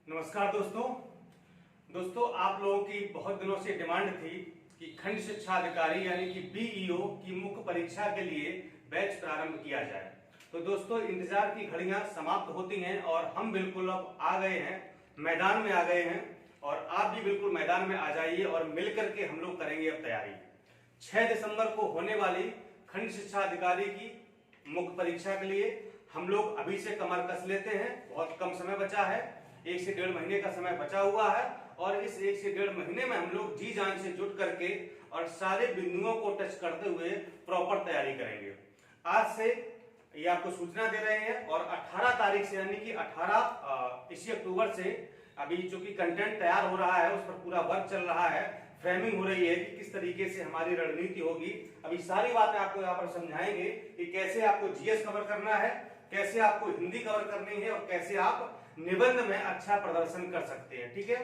नमस्कार दोस्तों आप लोगों की बहुत दिनों से डिमांड थी कि खंड शिक्षा अधिकारी यानी कि बीईओ की मुख्य परीक्षा के लिए बैच प्रारंभ किया जाए। तो दोस्तों इंतजार की घड़ियां समाप्त होती हैं और हम बिल्कुल अब आ गए हैं, मैदान में आ गए हैं और आप भी बिल्कुल मैदान में आ जाइए और मिलकर के हम लोग करेंगे अब तैयारी। 6 दिसंबर को होने वाली खंड शिक्षा अधिकारी की मुख्य परीक्षा के लिए हम लोग अभी से कमर कस लेते हैं। बहुत कम समय बचा है, 1 से 1.5 महीने का समय बचा हुआ है और इस 1 से 1.5 महीने में हम लोग जी जान से जुट करके और सारे बिंदुओं को टच करते हुए प्रॉपर तैयारी करेंगे। आज से ये आपको सूचना दे रहे हैं और 18 तारीख से यानी कि 18 इसी अक्टूबर से अभी चूंकि कंटेंट तैयार हो रहा है, उस पर पूरा वर्क चल रहा है, फ्रेमिंग हो रही है कि किस तरीके से हमारी रणनीति होगी। अभी सारी बातें आपको यहाँ पर समझाएंगे कि कैसे आपको जीएस कवर करना है, कैसे आपको हिंदी कवर करनी है और कैसे आप निबंध में अच्छा प्रदर्शन कर सकते हैं। ठीक है,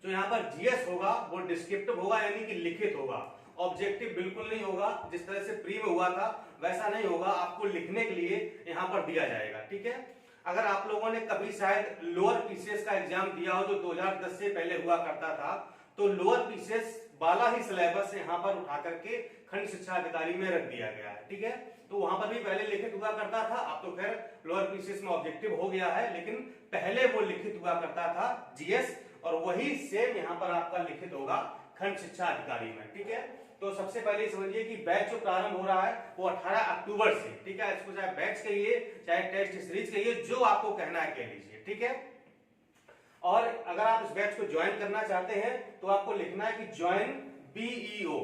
जो यहाँ पर जीएस होगा वो डिस्क्रिप्टिव होगा यानी कि लिखित होगा, ऑब्जेक्टिव बिल्कुल नहीं होगा। जिस तरह से प्री में हुआ था वैसा नहीं होगा, आपको लिखने के लिए यहाँ पर दिया जाएगा। ठीक है, अगर आप लोगों ने कभी शायद लोअर पीसीएस का एग्जाम दिया हो जो 2010 से पहले हुआ करता था, तो लोअर पीसीएस वाला ही सिलेबस यहाँ पर उठा करके खंड शिक्षा अधिकारी में रख दिया गया है। ठीक है, तो वहां पर भी पहले लिखित हुआ करता था, अब तो खैर लोअर पीसीएस में ऑब्जेक्टिव हो गया है, लेकिन पहले वो लिखित हुआ करता था जीएस, और वही सेम यहाँ पर आपका लिखित होगा खंड शिक्षा अधिकारी में। ठीक है, तो सबसे पहले समझिए कि बैच जो प्रारंभ हो रहा है वो 18 अक्टूबर से। ठीक है, इसको चाहे बैच कहिए चाहे टेस्ट सीरीज कहिए, जो आपको कहना है कह लीजिए। ठीक है, और अगर आप इस बैच को ज्वाइन करना चाहते हैं तो आपको लिखना है कि ज्वाइन बीईओ।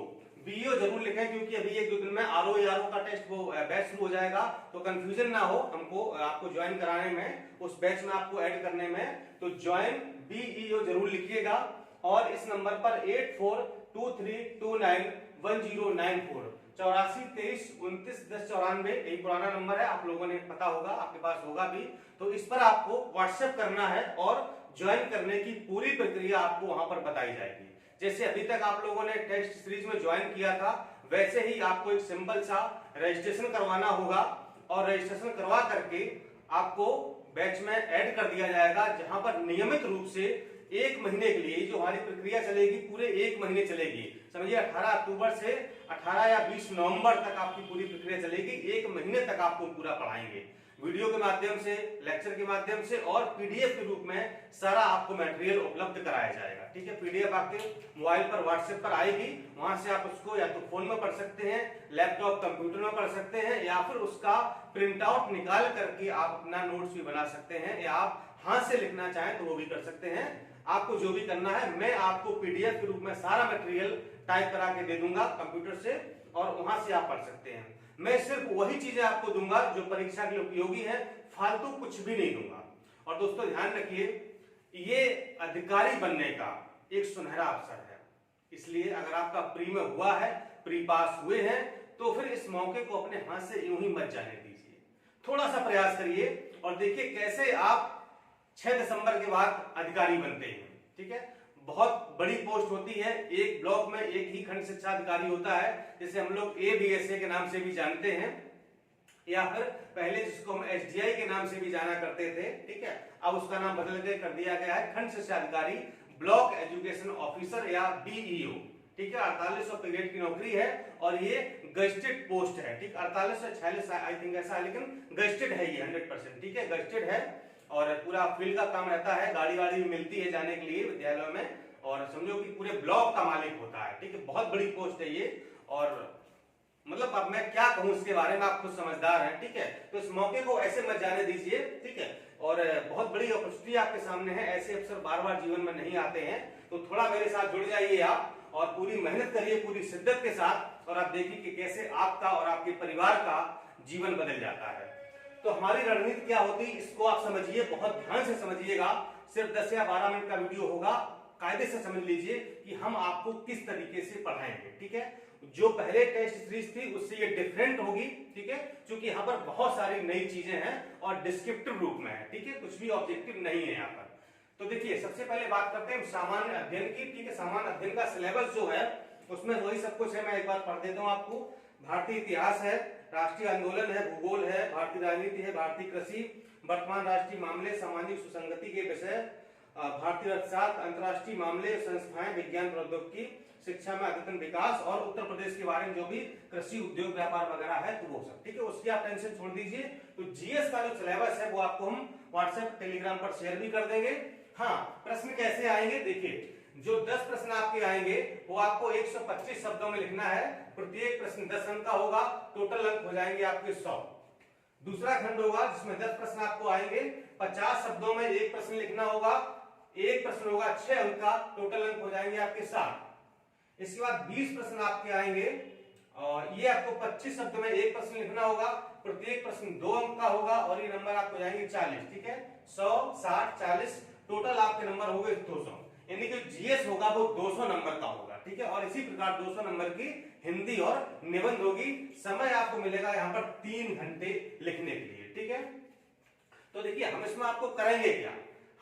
बीईओ जरूर लिखें क्योंकि अभी 1-2 दिन में आरओ का टेस्ट वो बैच शुरू हो जाएगा, तो कंफ्यूजन ना हो हमको आपको ज्वाइन कराने में, उस बैच में आपको ऐड करने में। तो ज्वाइन बीईओ जरूर लिखिएगा और इस नंबर पर 8423291094 8423291094 यही पुराना नंबर है, आप लोगों ने पता होगा, आपके पास होगा भी, तो इस पर आपको व्हाट्सएप करना है और ज्वाइन करने की पूरी प्रक्रिया आपको वहां पर बताई जाएगी। जैसे अभी तक आप लोगों ने टेस्ट सीरीज में ज्वाइन किया था वैसे ही आपको एक सिंपल सा रजिस्ट्रेशन करवाना होगा और रजिस्ट्रेशन करवा करके आपको बैच में ऐड कर दिया जाएगा, जहां पर नियमित रूप से 1 महीने के लिए जो हमारी प्रक्रिया चलेगी पूरे 1 महीने चलेगी। समझिए 18 अक्टूबर से 18 या 20 नवंबर तक आपकी पूरी प्रक्रिया चलेगी, 1 महीने तक आपको पूरा पढ़ाएंगे, वीडियो के माध्यम से, लेक्चर के माध्यम से और पीडीएफ के रूप में सारा आपको मटेरियल उपलब्ध कराया जाएगा। ठीक है, पीडीएफ आपके मोबाइल पर व्हाट्सएप पर आएगी, वहां से आप उसको या तो फोन में पढ़ सकते हैं, लैपटॉप कंप्यूटर में पढ़ सकते हैं, या फिर उसका प्रिंट आउट निकाल करके आप अपना नोट्स भी बना सकते हैं, या आप हाथ से लिखना चाहें तो वो भी कर सकते हैं। आपको जो भी करना है मैं आपको पीडीएफ के रूप में सारा मटेरियल टाइप करा के दे दूंगा कंप्यूटर से और वहां से आप पढ़ सकते हैं। मैं सिर्फ वही चीजें आपको दूंगा जो परीक्षा के लिए उपयोगी है, फालतू कुछ भी नहीं दूंगा। और दोस्तों ध्यान रखिए, ये अधिकारी बनने का एक सुनहरा अवसर है, इसलिए अगर आपका प्री में हुआ है, प्री पास हुए हैं, तो फिर इस मौके को अपने हाथ से यूं ही मत जाने दीजिए। थोड़ा सा प्रयास करिए और देखिए कैसे आप 6 दिसंबर के बाद अधिकारी बनते हैं। ठीक है, बहुत बड़ी पोस्ट होती है, एक ब्लॉक में एक ही खंड शिक्षा अधिकारी होता है, जिसे हम लोग एबीएसए के नाम से भी जानते हैं, या फिर पहले जिसको हम एसडीआई के नाम से भी जाना करते थे। ठीक है, अब उसका नाम बदल के कर दिया गया है खंड शिक्षा अधिकारी, ब्लॉक एजुकेशन ऑफिसर या बीईओ। ठीक है, 4800 पीरियड की नौकरी है और ये गजेटेड पोस्ट है। ठीक, 48 से 46 आई थिंक ऐसा है, लेकिन गजेटेड है ये 100%। ठीक है, गजेटेड है और पूरा फील्ड का काम रहता है, गाड़ी वाड़ी भी मिलती है जाने के लिए विद्यालयों में, और समझो कि पूरे ब्लॉक का मालिक होता है। ठीक है, बहुत बड़ी पोस्ट है ये, और मतलब अब मैं क्या कहूं इसके बारे में, आप खुद समझदार हैं। ठीक है, तो इस मौके को ऐसे मत जाने दीजिए। ठीक है, और बहुत बड़ी अपॉर्चुनिटी आपके सामने है, ऐसे अवसर बार बार जीवन में नहीं आते हैं, तो थोड़ा मेरे साथ जुड़ जाइए आप और पूरी मेहनत करिए पूरी शिद्दत के साथ, और आप देखिए कि कैसे आपका और आपके परिवार का जीवन बदल जाता है। तो हमारी रणनीति क्या होती है इसको आप समझिए, बहुत ध्यान से समझिएगा। सिर्फ 10 या 12 मिनट का वीडियो होगा, कायदे से समझ लीजिए कि हम आपको किस तरीके से पढ़ाएंगे। ठीक है, जो पहले टेस्ट सीरीज थी उससे ये डिफरेंट होगी। ठीक है, क्योंकि यहाँ पर बहुत सारी नई चीजें हैं और डिस्क्रिप्टिव रूप में है। ठीक है, कुछ भी ऑब्जेक्टिव नहीं है यहाँ पर। तो देखिए सबसे पहले बात करते हैं सामान्य अध्ययन की। ठीक है, सामान्य अध्ययन का सिलेबस जो है उसमें वही सब कुछ है, मैं एक बार पढ़ देता हूँ आपको। भारतीय इतिहास है, राष्ट्रीय आंदोलन है, भूगोल है, भारतीय राजनीति है, भारतीय कृषि, वर्तमान राष्ट्रीय मामले, सामाजिक सुसंगति के विषय, भारतीय अर्थशास्त्र, अंतर्राष्ट्रीय मामले, संस्थाएं, विज्ञान प्रौद्योगिकी, शिक्षा में अद्यतन विकास और उत्तर प्रदेश के बारे में जो भी कृषि, उद्योग, व्यापार वगैरह है तो वो सब, ठीक है। उसकी आप टेंशन छोड़ दीजिए। तो जीएस का जो सिलेबस है वो आपको हम व्हाट्सएप, टेलीग्राम पर शेयर भी कर देंगे। हाँ, प्रश्न कैसे आएंगे देखिए, जो 10 प्रश्न आपके आएंगे वो आपको 125 शब्दों में लिखना है। प्रत्येक प्रश्न 10 अंक का होगा, टोटल अंक हो जाएंगे आपके 100। दूसरा खंड होगा जिसमें 10 प्रश्न आपको आएंगे, 50 शब्दों में एक प्रश्न लिखना होगा, एक प्रश्न होगा 6 अंक का, टोटल अंक हो जाएंगे आपके 60। इसके बाद 20 प्रश्न आपके आएंगे और ये आपको 25 शब्दों में एक प्रश्न लिखना होगा, प्रत्येक प्रश्न 2 अंक का होगा और ये नंबर आपको जाएंगे 40, ठीक है। 100, 60, 40 टोटल आपके नंबर हो गए 200, यानी कि जीएस होगा वो 200 नंबर का होगा, ठीक है। और इसी प्रकार 200 नंबर की हिंदी और निबंध होगी। समय आपको मिलेगा यहाँ पर 3 घंटे लिखने के लिए, ठीक है। तो देखिए हम इसमें आपको करेंगे क्या,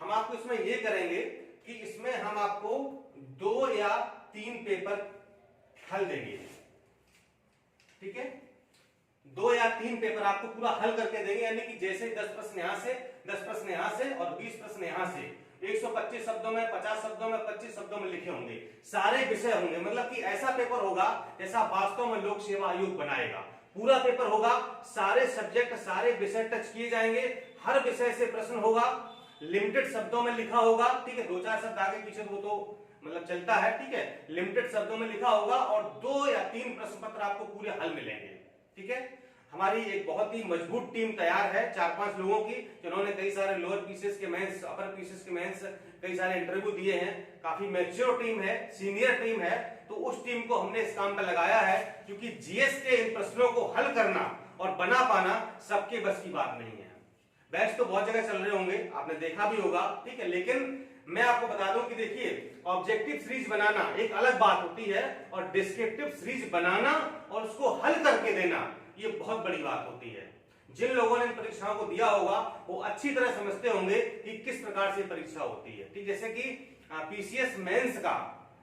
हम आपको इसमें ये करेंगे कि इसमें हम आपको 2 या 3 पेपर हल देंगे, ठीक है। 2 या 3 पेपर आपको पूरा हल करके देंगे, यानी कि जैसे 10 प्रश्न यहां से, 10 प्रश्न यहां से और 20 प्रश्न यहां से, 125 शब्दों में, 50 शब्दों में, 25 शब्दों में लिखे होंगे, सारे विषय होंगे। मतलब कि ऐसा पेपर होगा जैसा वास्तव में लोक सेवा आयोग बनाएगा। पूरा पेपर होगा, सारे सब्जेक्ट, सारे विषय टच किए जाएंगे, हर विषय से प्रश्न होगा, लिमिटेड शब्दों में लिखा होगा, ठीक है। 2-4 शब्द आगे पीछे वो तो मतलब चलता है, ठीक है। लिमिटेड शब्दों में लिखा होगा और 2 या 3 प्रश्न पत्र आपको पूरे हल मिलेंगे, ठीक है। हमारी एक बहुत ही मजबूत टीम तैयार है, 4-5 लोगों की, जिन्होंने कई सारे लोअर पीसेस के मेंस, अपर पीसेस के मेंस, कई सारे इंटरव्यू दिए हैं। काफी मैच्योर टीम है, सीनियर टीम है। तो उस टीम को हमने इस काम पर लगाया है, क्योंकि जीएस के इन प्रश्नों को हल करना और बना पाना सबके बस की बात नहीं है। बैच तो बहुत जगह चल रहे होंगे, आपने देखा भी होगा, ठीक है। लेकिन मैं आपको बता दूं कि देखिए, ऑब्जेक्टिव सीरीज बनाना एक अलग बात होती है और डिस्क्रिप्टिव सीरीज बनाना और उसको हल करके देना ये बहुत बड़ी बात होती है। जिन लोगों ने इन परीक्षाओं को दिया होगा वो अच्छी तरह समझते होंगे कि किस प्रकार से परीक्षा होती है, ठीक। जैसे कि पीसीएस मेंस का,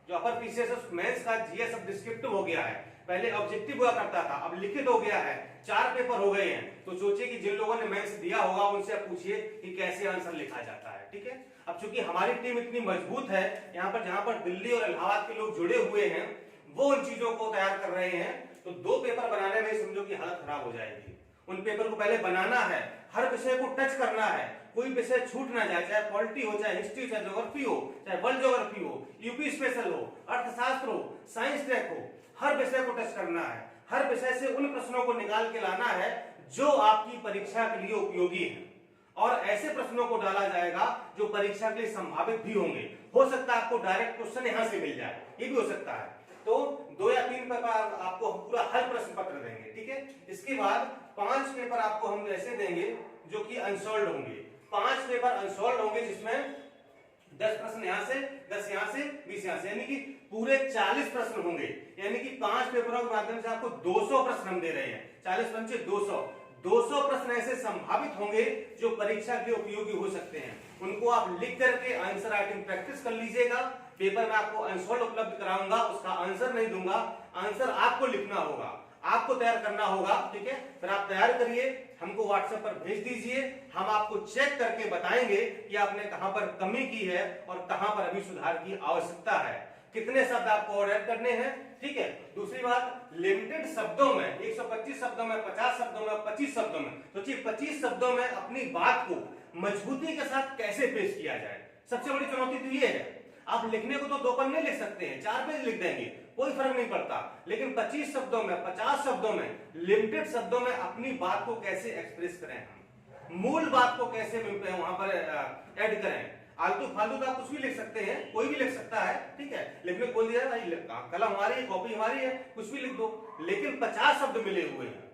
जो अपर पीसीएस मेंस का जीएस अब डिस्क्रिप्टिव हो गया है। पहले ऑब्जेक्टिव हुआ करता था, अब लिखित हो गया है, 4 पेपर हो गए हैं। तो सोचिए कि जिन लोगों ने मेंस दिया होगा उनसे पूछिए कि कैसे आंसर लिखा जाता है, ठीक है। अब चूंकि हमारी टीम इतनी मजबूत है, यहाँ पर जहां पर दिल्ली और इलाहाबाद के लोग जुड़े हुए हैं वो उन चीजों को तैयार कर रहे हैं। तो 2 पेपर बनाने में समझो कि हालत खराब हो जाएगी। उन पेपर को पहले बनाना है, हर विषय को टच करना है, कोई विषय छूट ना जाए, चाहे पॉलिटी हो, चाहे हिस्ट्री, चाहे ज्योग्राफी हो, चाहे वर्ल्ड ज्योग्राफी हो, यूपी स्पेशल हो, अर्थशास्त्र हो, साइंस ट्रैक हो, हर विषय को टच करना है। हर विषय से उन प्रश्नों को निकाल के लाना है जो आपकी परीक्षा के लिए उपयोगी है, और ऐसे प्रश्नों को डाला जाएगा जो परीक्षा के लिए संभावित भी होंगे। हो सकता है आपको डायरेक्ट क्वेश्चन यहां से मिल जाए, ये भी हो सकता है। तो 2 या 3 पेपर आपको पूरा हल प्रश्न पत्र देंगे, ठीक है। इसके बाद 5 पेपर आपको हम ऐसे देंगे जो कि अनसॉल्व्ड होंगे। 5 पेपर अनसॉल्व्ड होंगे जिसमें 10 प्रश्न यहां से, 10 यहां से, 20 यहां से, यानी कि पूरे 40 प्रश्न होंगे। यानी कि 5 पेपरों के माध्यम से आपको 200 प्रश्न हम दे रहे हैं। 40 पंचे 200 प्रश्न ऐसे संभावित होंगे जो परीक्षा के उपयोगी हो सकते हैं। उनको आप लिख करके आंसर राइटिंग प्रैक्टिस कर लीजिएगा। पेपर में आपको आंसर उपलब्ध कराऊंगा, उसका आंसर नहीं दूंगा, आंसर आपको लिखना होगा, आपको तैयार करना होगा, ठीक है। फिर आप तैयार करिए, हमको व्हाट्सएप पर भेज दीजिए, हम आपको चेक करके बताएंगे कि आपने कहां पर कमी की है और कहां पर अभी सुधार की आवश्यकता है, कितने शब्द आपको और ऐड करने हैं, ठीक है। दूसरी बात, लिमिटेड शब्दों में, 125 शब्दों में, 50 शब्दों में, 25 शब्दों में, सोचिए 25 शब्दों में अपनी बात को मजबूती के साथ कैसे पेश किया जाए। सबसे बड़ी चुनौती तो ये है। आप लिखने को तो 2 पन्ने लिख सकते हैं, 4 पेज लिख देंगे, कोई फर्क नहीं पड़ता, लेकिन 25 शब्दों में, 50 शब्दों में, लिमिटेड शब्दों में अपनी बात को कैसे एक्सप्रेस करें, हम मूल बात को कैसे वहां पर ऐड करें। आलतू फालतू तो आप कुछ भी लिख सकते हैं, कोई भी लिख सकता है, ठीक है। लिखने को बोल दिया भाई, कलम हमारी है, कॉपी हमारी है, कुछ भी लिख दो, लेकिन 50 शब्द मिले हुए हैं,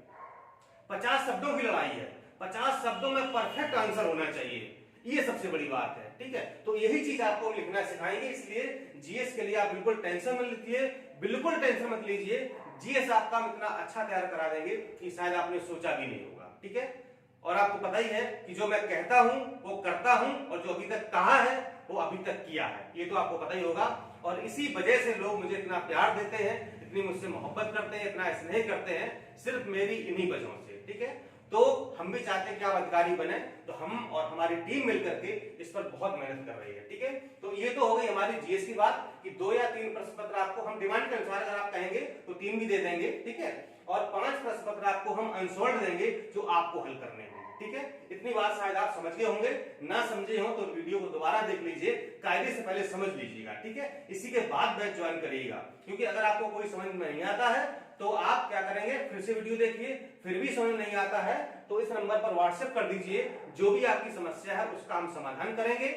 50 शब्दों की लड़ाई है, 50 शब्दों में परफेक्ट आंसर होना चाहिए, ये सबसे बड़ी बात है, ठीक है। तो यही चीज आपको हम लिखना सिखाएंगे। इसलिए जीएस के लिए आप बिल्कुल टेंशन मत लीजिए, बिल्कुल टेंशन मत लीजिए। जीएस आपका हम इतना अच्छा तैयार करा देंगे कि शायद आपने सोचा भी नहीं होगा, ठीक है। और आपको पता ही है कि जो मैं कहता हूं वो करता हूं, और जो अभी तक कहा है वो अभी तक किया है, ये तो आपको पता ही होगा। और इसी वजह से लोग मुझे इतना प्यार देते हैं, इतनी मुझसे मोहब्बत करते हैं, इतना स्नेह करते हैं, सिर्फ मेरी इन्हीं वजहों से, ठीक है। तो हम भी चाहते हैं कि आप अधिकारी बने, तो हम और हमारी टीम मिलकर के इस पर बहुत मेहनत कर रही है। ठीक है, तो ये तो हो गई हमारी जीएस की बात कि 2 या 3 प्रश्न पत्र आपको हम डिमांड के अनुसार अगर आप कहेंगे तो 3 भी दे देंगे। ठीक है, और 5 प्रश्न पत्र आपको हम अनसॉल्व्ड देंगे जो आपको हल करने होंगे। ठीक है, इतनी बात शायद आप समझ गए होंगे, ना समझे हो तो वीडियो को दोबारा देख लीजिए, कायदे से पहले समझ लीजिएगा। ठीक है, इसी के बाद बैच ज्वाइन करिएगा, क्योंकि अगर आपको कोई समझ में नहीं आता है तो आप क्या करेंगे, फिर से वीडियो देखिए, फिर भी समझ नहीं आता है तो इस नंबर पर व्हाट्सएप कर दीजिए, जो भी आपकी समस्या है उसका हम समाधान करेंगे।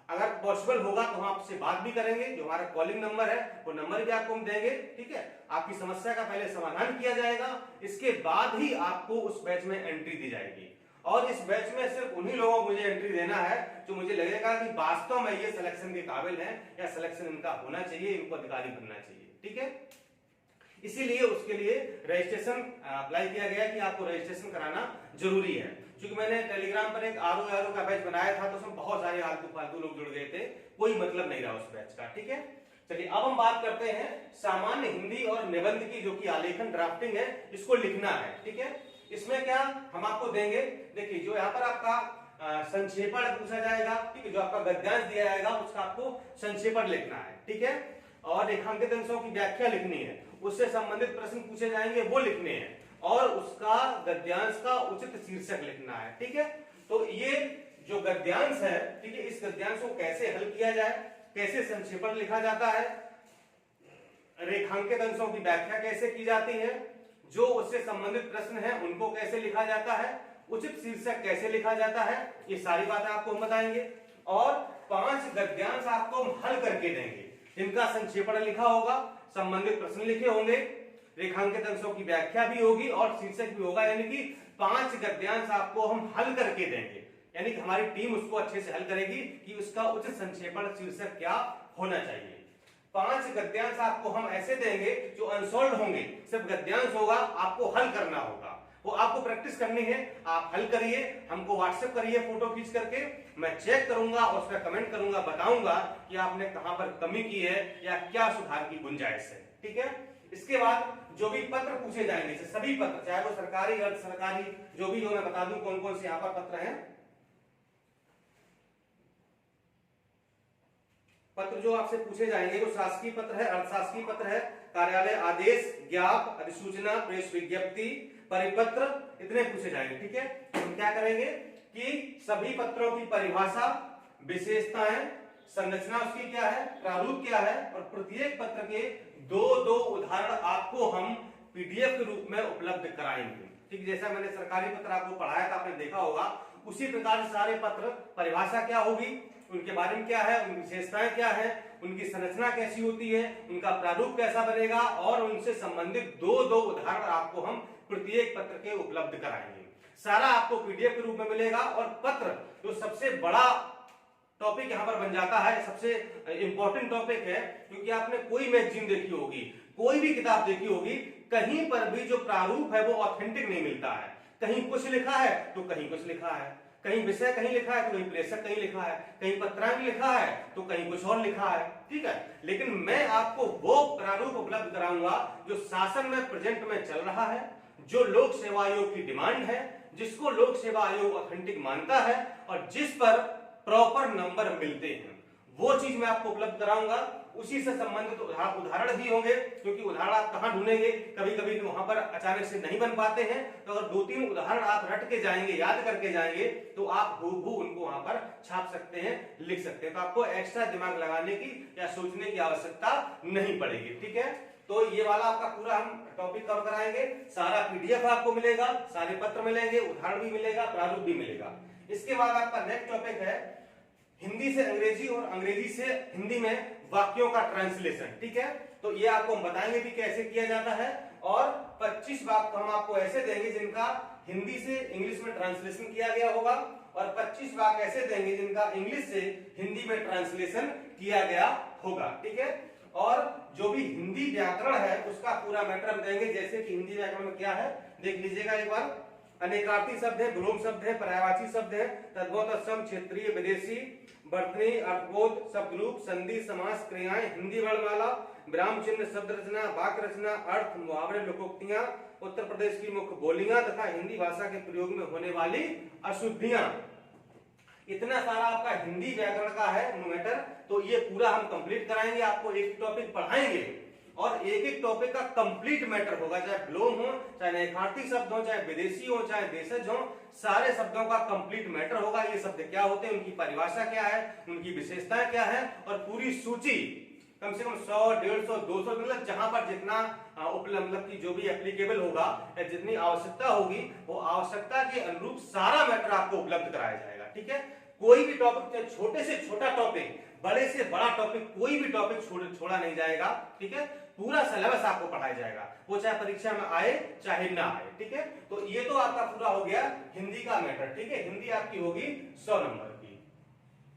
अगर पॉसिबल होगा तो हम आपसे बात भी करेंगे, जो हमारा कॉलिंग नंबर है वो नंबर भी आपको हम देंगे। ठीक है, आपकी समस्या का पहले समाधान किया जाएगा, इसके बाद ही आपको उस बैच में एंट्री दी जाएगी। और इस बैच में सिर्फ उन्हीं लोगों को मुझे एंट्री देना है जो मुझे लगेगा कि वास्तव में ये सिलेक्शन के काबिल हैं या सिलेक्शन इनका होना चाहिए, इनको अधिकारी बनना चाहिए। ठीक है, इसीलिए उसके लिए रजिस्ट्रेशन अप्लाई किया गया कि आपको रजिस्ट्रेशन कराना जरूरी है। क्योंकि मैंने टेलीग्राम पर एक आरओ का बैच बनाया था तो उसमें बहुत सारे आलतू फालतू लोग जुड़ गए थे, कोई मतलब नहीं रहा उस बैच का। ठीक है, चलिए अब हम बात करते हैं सामान्य हिंदी और निबंध की, जो कि आलेखन ड्राफ्टिंग है, इसको लिखना है। ठीक है, इसमें क्या हम आपको देंगे, देखिए जो यहाँ पर आपका संक्षेपण पूछा जाएगा। ठीक है, जो आपका गद्यांश दिया जाएगा उसका आपको संक्षेपण लिखना है। ठीक है, और रेखांकित अंशों की व्याख्या लिखनी है, उससे संबंधित प्रश्न पूछे जाएंगे वो लिखने हैं, और उसका गद्यांश का उचित शीर्षक लिखना है। ठीक है, तो ये जो गद्यांश है, ठीक है, इस गद्यांश को कैसे हल किया जाए, कैसे संक्षेपण लिखा जाता है, रेखांकित अंशों की व्याख्या कैसे की जाती है, जो उससे संबंधित प्रश्न है उनको कैसे लिखा जाता है, उचित शीर्षक कैसे लिखा जाता है, ये सारी बातें आपको हम बताएंगे। और 5 गद्यांश आपको हम हल करके देंगे, जिनका संक्षेपण लिखा होगा, संबंधित प्रश्न लिखे होंगे, रेखांकित अंशों की व्याख्या भी होगी और शीर्षक भी होगा। यानी कि 5 गद्यांश आपको हम हल करके देंगे, यानी कि हमारी टीम उसको अच्छे से हल करेगी कि उसका उचित संक्षेपण शीर्षक क्या होना चाहिए। 5 गद्यांश आपको हम ऐसे देंगे जो अनसॉल्व्ड होंगे, सिर्फ गद्यांश होगा, आपको हल करना होगा, वो आपको प्रैक्टिस करनी है। आप हल करिए, हमको व्हाट्सएप करिए फोटो खींच करके, मैं चेक करूंगा और उसका कमेंट करूंगा, बताऊंगा कि आपने कहां पर कमी की है या क्या सुधार की गुंजाइश है। ठीक है, इसके बाद जो भी पत्र पूछे जाएंगे, सभी पत्र, चाहे वो सरकारी अर्ध सरकारी जो भी हो, मैं बता दूं कौन कौन से यहाँ पर पत्र हैं। पत्र जो आपसे पूछे जाएंगे वो शासकीय पत्र है, अर्धशासकीय पत्र है, कार्यालय आदेश, ज्ञाप, अधिसूचना, प्रेस विज्ञप्ति, परिपत्र, इतने पूछे जाएंगे। ठीक है, हम क्या करेंगे कि सभी पत्रों की परिभाषा, विशेषताएं, संरचना उसकी क्या है, प्रारूप क्या है, और प्रत्येक पत्र के 2-2 उदाहरण आपको हम पीडीएफ के रूप में उपलब्ध कराएंगे। ठीक, जैसा मैंने सरकारी पत्र आपको पढ़ाया था, आपने देखा होगा, उसी प्रकार से सारे पत्र, परिभाषा क्या होगी, उनके बारे में क्या है, उनकी विशेषताएं क्या है, उनकी संरचना कैसी होती है, उनका प्रारूप कैसा बनेगा, और उनसे संबंधित 2-2 उदाहरण आपको हम प्रत्येक पत्र के उपलब्ध कराएंगे। सारा आपको पीडीएफ के रूप में मिलेगा। और पत्र जो सबसे बड़ा टॉपिक यहाँ पर बन जाता है, सबसे इंपॉर्टेंट टॉपिक है, क्योंकि आपने कोई मैगजीन देखी होगी, कोई भी किताब देखी होगी, कहीं पर भी जो प्रारूप है वो ऑथेंटिक नहीं मिलता है। कहीं कुछ लिखा है तो कहीं कुछ लिखा है, कहीं विषय कहीं लिखा है तो कहीं प्रेषक कहीं लिखा है, कहीं पत्रांक लिखा है तो कहीं कुछ और लिखा है। ठीक है, लेकिन मैं आपको वो प्रारूप उपलब्ध कराऊंगा जो शासन में प्रेजेंट में चल रहा है, जो लोक सेवा आयोग की डिमांड है, जिसको लोक सेवा आयोग ऑथेंटिक मानता है, और जिस पर प्रॉपर नंबर मिलते हैं, वो चीज मैं आपको उपलब्ध कराऊंगा। उसी से संबंधित उदाहरण भी होंगे, क्योंकि उदाहरण आप कहां ढूंढेंगे, कभी कभी वहां पर अचानक से नहीं बन पाते हैं, तो अगर 2-3 उदाहरण आप रट के जाएंगे, याद करके जाएंगे, तो आप हूबहू उनको वहां पर छाप सकते हैं, लिख सकते हैं, तो आपको एक्स्ट्रा दिमाग लगाने की या सोचने की आवश्यकता नहीं पड़ेगी। ठीक है, तो ये वाला आपका पूरा हम टॉपिक कवर कराएंगे, सारा पीडीएफ आपको मिलेगा, सारे पत्र मिलेंगे, उदाहरण भी मिलेगा, प्रारूप भी मिलेगा। इसके बाद आपका नेक्स्ट टॉपिक है हिंदी से अंग्रेजी और अंग्रेजी से हिंदी में वाक्यों का ट्रांसलेशन। ठीक है, तो ये आपको हम बताएंगे भी कैसे किया जाता है, और 25 वाक्य हम आपको ऐसे देंगे जिनका हिंदी से इंग्लिश में ट्रांसलेशन किया गया होगा, और 25 वाक्य ऐसे देंगे जिनका इंग्लिश से हिंदी में ट्रांसलेशन किया गया होगा। ठीक है, और जो भी हिंदी व्याकरण है उसका पूरा मैटर हम देंगे, जैसे कि हिंदी व्याकरण में क्या है देख लीजिएगा एक बार। अनेकार्थी शब्द है, विलोम शब्द है, पर्यायवाची शब्द है, तद्भव, तत्सम, क्षेत्रीय, विदेशी, वर्तनी, अर्थबोध, शब्दरूप, संधि, समास, क्रियाएं, हिंदी वर्णमाला, विराम चिन्ह, शब्द रचना, वाक्य रचना, अर्थ, मुहावरे, लोकोक्तियां, उत्तर प्रदेश की मुख्य बोलियां तथा हिंदी भाषा के प्रयोग में होने वाली अशुद्धियां। इतना सारा आपका हिंदी व्याकरण का है मैटर, तो ये पूरा हम कंप्लीट कराएंगे, आपको एक टॉपिक पढ़ाएंगे और एक एक टॉपिक का कंप्लीट मैटर होगा, चाहे ब्लोम हो, चाहे नैखार्थी शब्द हो, चाहे विदेशी हो, चाहे देशज हो, सारे शब्दों का कंप्लीट मैटर होगा। ये शब्द क्या होते हैं, उनकी परिभाषा क्या है, उनकी विशेषताएं क्या है, और पूरी सूची कम से कम 100, 150, 200 मतलब जहां पर जितना उपलब्ध मतलब की जो भी एप्लीकेबल होगा या जितनी आवश्यकता होगी वो आवश्यकता के अनुरूप सारा मैटर आपको उपलब्ध कराया जाएगा। ठीक है, कोई भी टॉपिक, छोटे से छोटा टॉपिक, बड़े से बड़ा टॉपिक, कोई भी टॉपिक छोड़ा नहीं जाएगा। ठीक है, पूरा सिलेबस आपको पढ़ाया जाएगा, वो चाहे परीक्षा में आए चाहे ना आए। ठीक है, तो ये तो आपका पूरा हो गया हिंदी का मैटर। ठीक है, हिंदी आपकी होगी 100 नंबर की।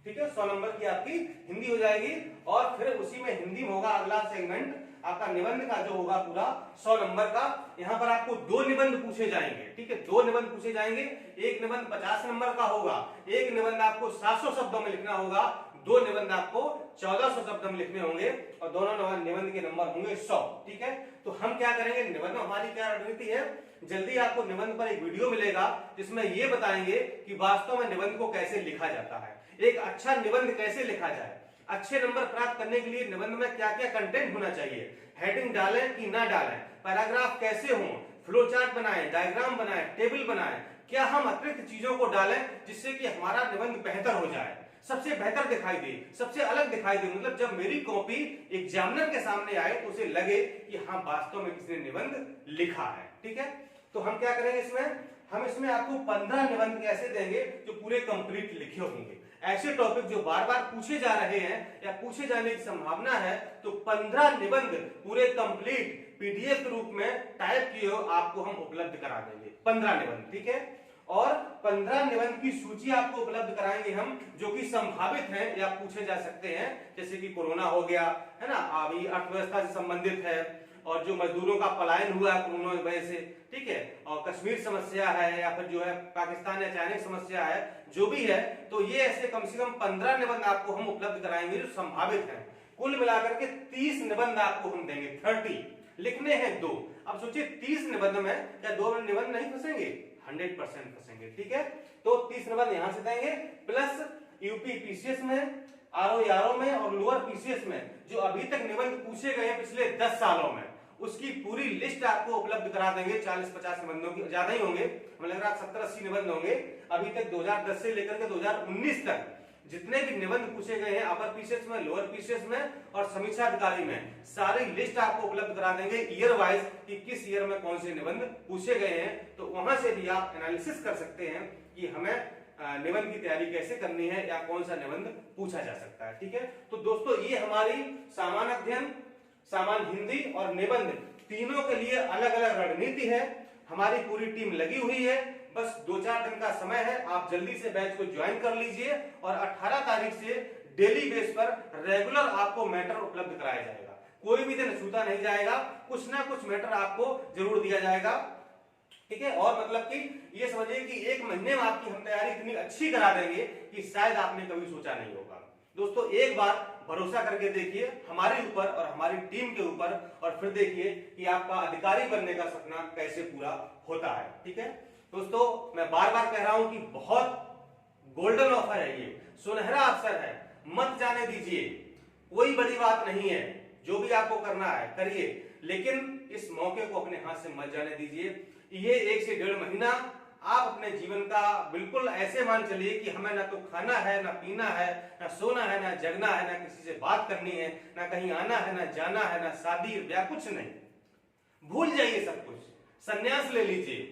ठीक है, 100 नंबर की आपकी हिंदी हो जाएगी और फिर उसी में हिंदी में होगा अगला सेगमेंट आपका निबंध का जो होगा पूरा 100 नंबर का। यहाँ पर आपको 2 निबंध पूछे जाएंगे। ठीक है, 2 निबंध पूछे जाएंगे। एक निबंध 50 नंबर का होगा, एक निबंध आपको 700 शब्दों में लिखना होगा, 2 निबंध आपको 1400 शब्द में लिखने होंगे और दोनों निबंध के नंबर होंगे 100। ठीक है, तो हम क्या करेंगे, निबंध हमारी क्या रणनीति है, जल्दी आपको निबंध पर एक वीडियो मिलेगा जिसमें ये बताएंगे कि वास्तव में निबंध को कैसे लिखा जाता है, एक अच्छा निबंध कैसे लिखा जाए, अच्छे नंबर प्राप्त करने के लिए निबंध में क्या क्या कंटेंट होना चाहिए, हेडिंग डालें कि ना डालें, पैराग्राफ कैसे हो, फ्लो चार्ट बनाएं, डायग्राम बनाएं, टेबल बनाएं, क्या हम अतिरिक्त चीजों को डालें जिससे कि हमारा निबंध बेहतर हो जाए, सबसे बेहतर दिखाई दे, सबसे अलग दिखाई दे, मतलब जब मेरी कॉपी एग्जामिनर के सामने आए तो उसे लगे कि हाँ वास्तव में किसी ने निबंध लिखा है। ठीक है, तो हम क्या करेंगे इसमें, हम इसमें आपको 15 निबंध कैसे देंगे जो पूरे कंप्लीट लिखे होंगे, ऐसे टॉपिक जो बार बार पूछे जा रहे हैं या पूछे जाने की संभावना है, तो 15 निबंध पूरे कंप्लीट पीडीएफ के रूप में टाइप किए हो आपको हम उपलब्ध करा देंगे 15 निबंध। ठीक है, और 15 निबंध की सूची आपको उपलब्ध कराएंगे हम जो कि संभावित हैं या पूछे जा सकते हैं, जैसे कि कोरोना हो गया है ना, अभी अर्थव्यवस्था से संबंधित है, और जो मजदूरों का पलायन हुआ है कोरोना की वजह से। ठीक है, और कश्मीर समस्या है या फिर जो है पाकिस्तान या चाइना समस्या है, जो भी है, तो ये ऐसे कम से कम 15 निबंध आपको हम उपलब्ध कराएंगे जो संभावित है। कुल मिलाकर के 30 निबंध आपको हम देंगे, 30 लिखने हैं 2। अब सोचिए 30 निबंध में क्या 2 निबंध नहीं फंसेंगे, 100% फंसेंगे। ठीक है, तो 30 निबंध यहां से देंगे, प्लस यूपी पीसीएस में, आरओ में और लोअर पीसीएस में जो अभी तक निबंध पूछे गए हैं पिछले 10 सालों में, उसकी पूरी लिस्ट आपको उपलब्ध करा देंगे। 40-50 निबंधों की, ज्यादा ही होंगे, हमें लग रहा है 70-80 निबंध होंगे अभी तक। 2010 से लेकर के 2019 तक जितने भी निबंध पूछे गए हैं अपर पीसीएस में, लोअर पीसीएस में और समीक्षा अधिकारी में, सारी लिस्ट आपको उपलब्ध करा देंगे ईयर वाइज कि किस ईयर में कौन से निबंध पूछे गए हैं। तो वहां से भी आप एनालिसिस कर सकते हैं कि हमें निबंध की तैयारी कैसे करनी है या कौन सा निबंध पूछा जा सकता है। ठीक है, तो दोस्तों ये हमारी सामान्य अध्ययन, सामान्य हिंदी और निबंध तीनों के लिए अलग अलग रणनीति है। हमारी पूरी टीम लगी हुई है, बस 2-4 दिन का समय है, आप जल्दी से बैच को ज्वाइन कर लीजिए और 18 तारीख से डेली बेस पर रेगुलर आपको मैटर उपलब्ध कराया जाएगा। कोई भी दिन छूटा नहीं जाएगा, कुछ ना कुछ मैटर आपको जरूर दिया जाएगा। ठीक है, और मतलब कि ये समझिए कि 1 महीने में आपकी हम तैयारी इतनी अच्छी करा देंगे कि शायद आपने कभी सोचा नहीं होगा। दोस्तों एक बार भरोसा करके देखिए हमारे ऊपर और हमारी टीम के ऊपर, और फिर देखिए कि आपका अधिकारी बनने का सपना कैसे पूरा होता है। ठीक है दोस्तों, मैं बार बार कह रहा हूं कि बहुत गोल्डन ऑफर है, ये सुनहरा अवसर है, मत जाने दीजिए। कोई बड़ी बात नहीं है, जो भी आपको करना है करिए, लेकिन इस मौके को अपने हाथ से मत जाने दीजिए। ये 1 से 1.5 महीना आप अपने जीवन का बिल्कुल ऐसे मान चलिए कि हमें ना तो खाना है, ना पीना है, ना सोना है, ना जगना है, ना किसी से बात करनी है, ना कहीं आना है, ना जाना है, ना शादी ब्याह, कुछ नहीं। भूल जाइए सब कुछ, संन्यास ले लीजिए,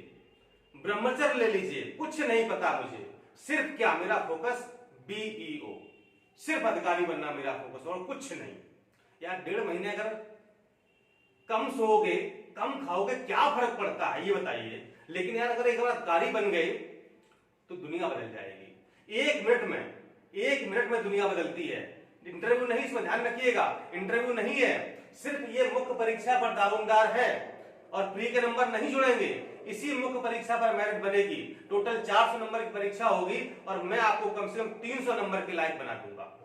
ब्रह्मचर्य ले लीजिए, कुछ नहीं पता मुझे। सिर्फ क्या मेरा फोकस बीईओ, सिर्फ अधिकारी बनना मेरा फोकस और कुछ नहीं। यार 1.5 महीने अगर कम सोओगे, कम खाओगे, क्या फर्क पड़ता है ये बताइए। लेकिन यार अगर एक बार अधिकारी बन गए तो दुनिया बदल जाएगी। 1 मिनट में दुनिया बदलती है। इंटरव्यू नहीं, इसमें ध्यान रखिएगा, इंटरव्यू नहीं है, सिर्फ ये मुख्य परीक्षा पर दारोमदार है और प्री के नंबर नहीं जुड़ेंगे। इसी मुख्य परीक्षा पर मेरिट बनेगी। टोटल 400 नंबर की परीक्षा होगी और मैं आपको कम से कम 300 नंबर के लायक बना दूंगा।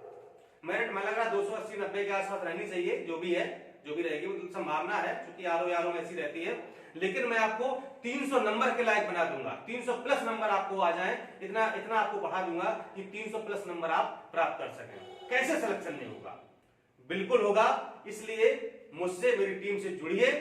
मेरिट में लग रहा 280-90 के आसपास रहनी चाहिए, जो भी है, जो भी रहेगी, मतलब संभावना है, क्योंकि यारों में ऐसी रहती है। लेकिन मैं आपको 300 नंबर के लायक बना दूंगा। 300 प्लस नंबर आपको आ जाए, इतना आपको बढ़ा दूंगा कि 300 प्लस नंबर आप प्राप्त कर सकें। कैसे सिलेक्शन नहीं होगा? बिल्कुल होगा। इसलिए मुझसे, मेरी टीम से जुड़िए,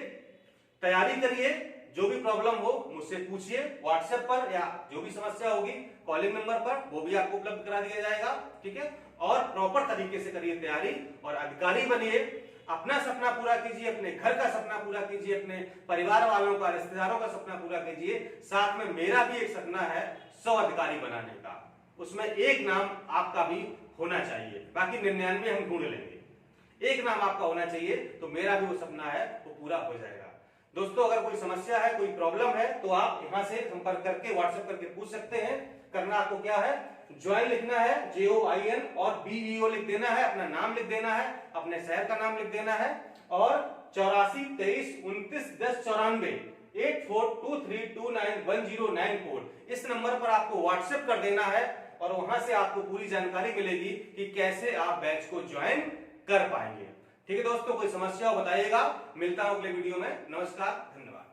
तैयारी करिए, जो भी प्रॉब्लम हो मुझसे पूछिए। व्हाट्सएप पर या जो भी समस्या होगी कॉलिंग नंबर पर, वो भी आपको उपलब्ध करा दिया जाएगा। ठीक है, और प्रॉपर तरीके से करिए तैयारी और अधिकारी बनिए। अपना सपना पूरा कीजिए, अपने घर का सपना पूरा कीजिए, अपने परिवार वालों का, रिश्तेदारों का सपना पूरा कीजिए। साथ में मेरा भी एक सपना है 100 अधिकारी बनाने का, उसमें एक नाम आपका भी होना चाहिए, बाकी 99 हम ढूंढ लेंगे। एक नाम आपका होना चाहिए, तो मेरा भी वो सपना है वो पूरा हो जाएगा। दोस्तों, अगर कोई समस्या है, कोई प्रॉब्लम है, तो आप यहां से संपर्क करके, व्हाट्सएप करके पूछ सकते हैं। करना आपको क्या है, ज्वाइन लिखना है, JOIN, और BEO लिख देना है, अपना नाम लिख देना है, अपने शहर का नाम लिख देना है, और 84 23 29 10 94 8423291094 इस नंबर पर आपको व्हाट्सएप कर देना है। और वहां से आपको पूरी जानकारी मिलेगी कि कैसे आप बैच को ज्वाइन कर पाएंगे। ठीक है दोस्तों, कोई समस्या हो बताइएगा। मिलता हूं अगले वीडियो में। नमस्कार, धन्यवाद।